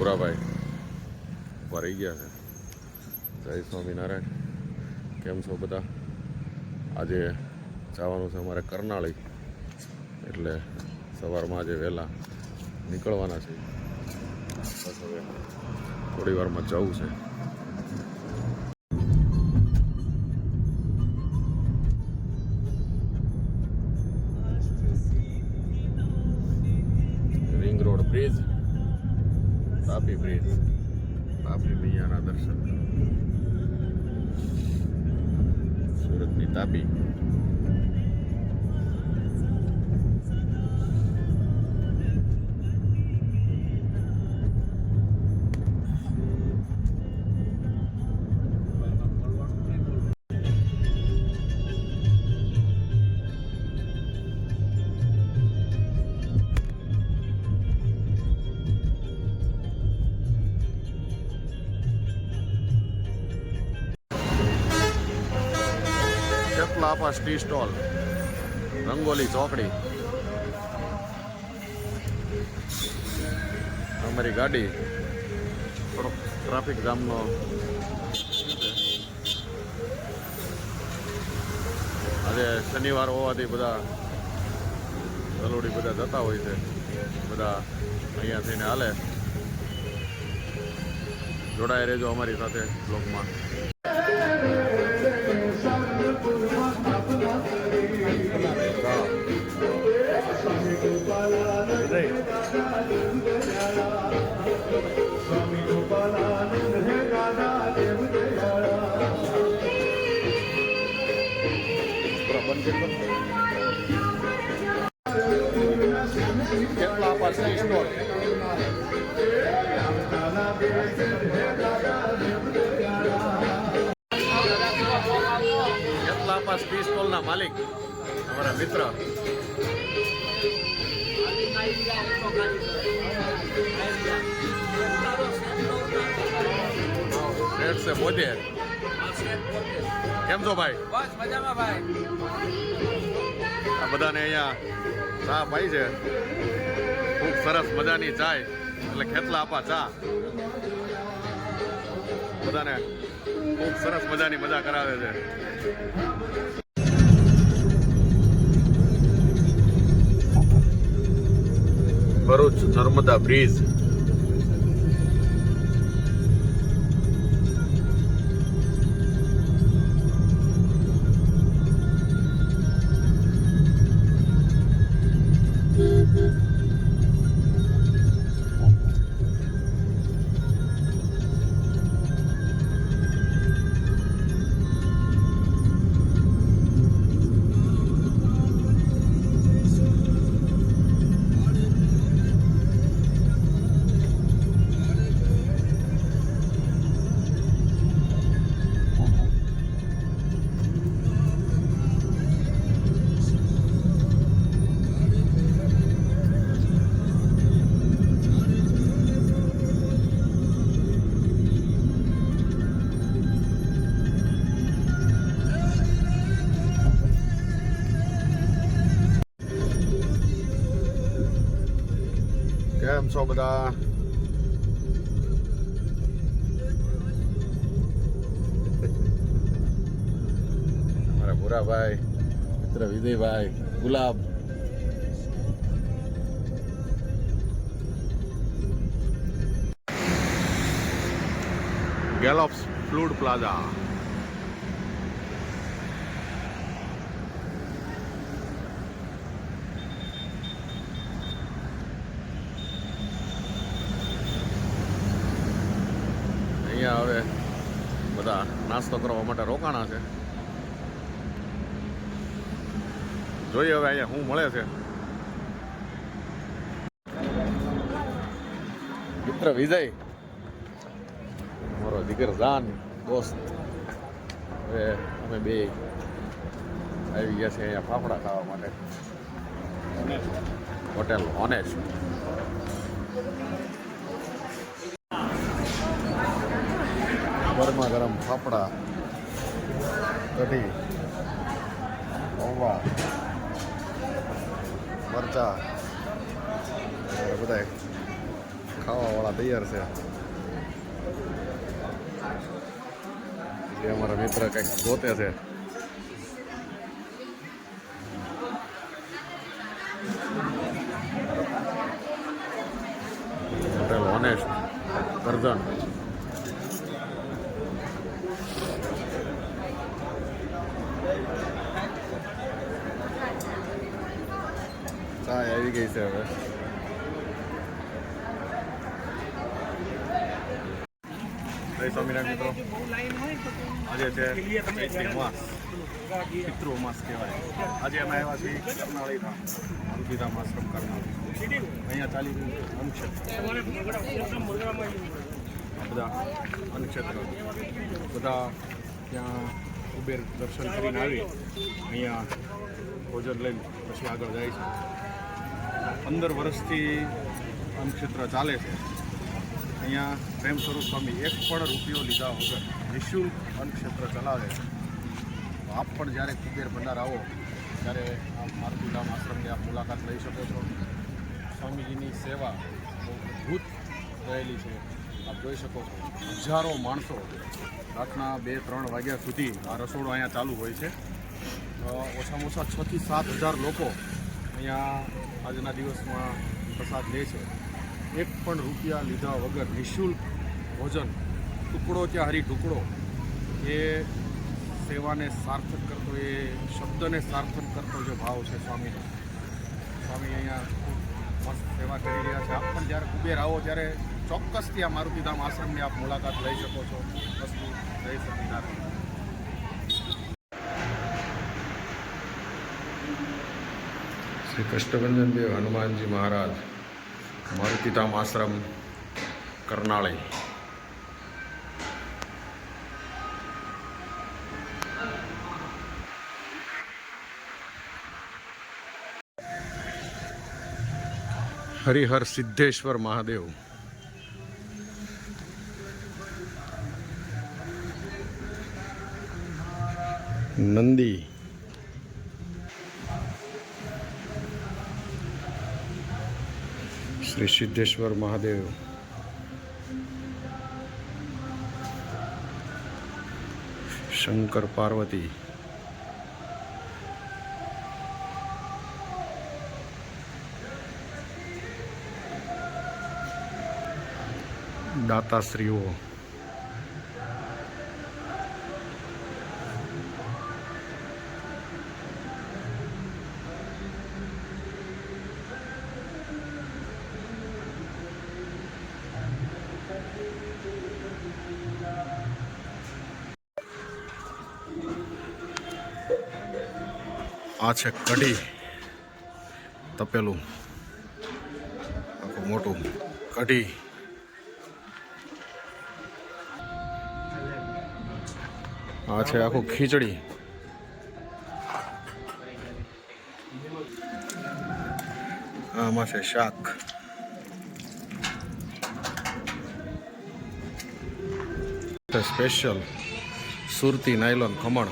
ભૂરાભાઈ ઉભા રહી ગયા છે. જય સ્વામિનારાયણ. કેમ છો બધા? આજે જવાનું છે અમારે કરનાળી, એટલે સવારમાં આજે વહેલા નીકળવાના છે. બસ હવે થોડી વારમાં જવું છે. Ring road bridge, Tapi bridge, Tapi મૈયાના દર્શન. સુરતની તાપી. Lapa tea stall, Rangoli Chokdi. અમારી ગાડી થોડોક ટ્રાફિક જામનો આજે શનિવાર હોવાથી બધા તલોડી બધા જતા હોય છે. બધા અહીંયા થઈને હાલે. જોડાઈ રહેજો અમારી સાથે બ્લોગમાં. કેટલા પાછળ સ્ટોર કેટલા પાસ ટી સ્ટોલના માલિક અમારા મિત્ર શેઠ છે પોતે. કેમ છો ભાઈ? બસ મજામાં ભાઈ. આ બધાને અહીંયા ચા પાઈ છે, ખૂબ સરસ મજાની ચાય, એટલે ખેતલા આપા ચા. બધાને ખૂબ સરસ મજાની મજા કરાવે છે. ભરૂચ નર્મદા બ્રિજ. કેમ છો બધા? અમારા ભૂરાભાઈ, મિત્ર Vijaybhai, Gulab. Gallops food plaza. અહીંયા હવે બધા નાસ્તો કરવા માટે રોકાણા છે. જોઈએ હવે અહીંયા શું મળે છે. મિત્ર વિજય, મારો દીકર જાન દોસ્ત. હવે અમે બે આવી ગયા છે અહીંયા ફાફડા ખાવા માટે. Hotel honest. ગરમા ગરમ ફાફડા, કઢી, પૌવા, મરચા બધા ખાવાવાળા તૈયાર છે. જે અમારા મિત્ર કંઈક ગોતે છે. Hotel honest Karjan. ચા આવી ગઈ છે હવે. જય સ્વામિનારાયણ મિત્રો. આજે છે ચૈત્રી માસ, પિતૃ માસ કહેવાય. આજે અમે આવ્યા છીએ કરનાળી ધામ, મારુતિધામ આશ્રમ કરનાળી. અહીંયા ચાલી રહ્યું અન્નક્ષેત્ર. બધા અન્નક્ષેત્ર બધા ત્યાં કુબેર દર્શન કરીને આવી અહીંયા ભોજન લઈને પછી આગળ જાય છે. 15 વર્ષથી અન્નક્ષેત્ર ચાલે છે. અહીંયા પ્રેમ સ્વરૂપ સ્વામી એક પણ રૂપિયો લીધા વગર નિઃશુલ્ક અન્નક્ષેત્ર ચલાવે છે. તો આપ પણ જ્યારે કુબેર ભંડાર આવો ત્યારે મારુતિધામ આશ્રમની આપ મુલાકાત લઈ શકો છો. સ્વામીજીની સેવા બહુ અદ્ભુત રહેલી છે. આપ જોઈ શકો છો હજારો માણસો રાતના 2-3 વાગ્યા સુધી આ રસોડો અહીંયા ચાલુ હોય છે. ઓછામાં ઓછા 6 થી 7 હજાર લોકો અહીંયા આજના દિવસમાં પ્રસાદ લે છે. એક પણ રૂપિયા લીધા વગર નિઃશુલ્ક ભોજન, ટુકડો ત્યાં હરી ટુકડો. એ સેવાને સાર્થક કરતો, એ શબ્દને સાર્થક કરતો જે ભાવ છે સ્વામીનો. સ્વામી અહીંયા મસ્ત સેવા કરી રહ્યા છે. આપ પણ જ્યારે કુબેર આવો ત્યારે ચોક્કસથી આ મારુતિધામ આશ્રમની આપ મુલાકાત લઈ શકો છો. વસ્તુ જય સ્વામિનારાયણ. શ્રી કષ્ટભંજન દેવ હનુમાનજી મહારાજ, મારુતિધામ આશ્રમ કરનાળી. હરિહર સિદ્ધેશ્વર મહાદેવ. નંદી, શ્રી સિદ્ધેશ્વર મહાદેવ. શંકર પાર્વતી. દાતાશ્રીઓ. આ છે કઢી, તપેલું આખું મોટું કઢી. આ છે આખું ખીચડી. આમાં છે શાક. સ્પેશિયલ સુરતી નાયલોન ખમણ.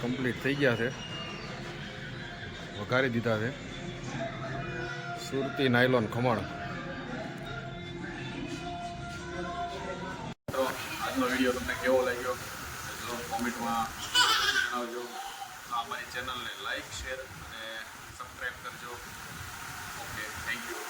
કમ્પ્લીટ થઈ ગયા છે, વઘારી દીધા છે. સુરતી નાયલોન ખમણ. તો આજનો વિડીયો તમને કેવો લાગ્યો કોમેન્ટમાં જણાવજો. અમારી ચેનલને લાઈક, શેર અને સબસ્ક્રાઈબ કરજો. Okay, thank you.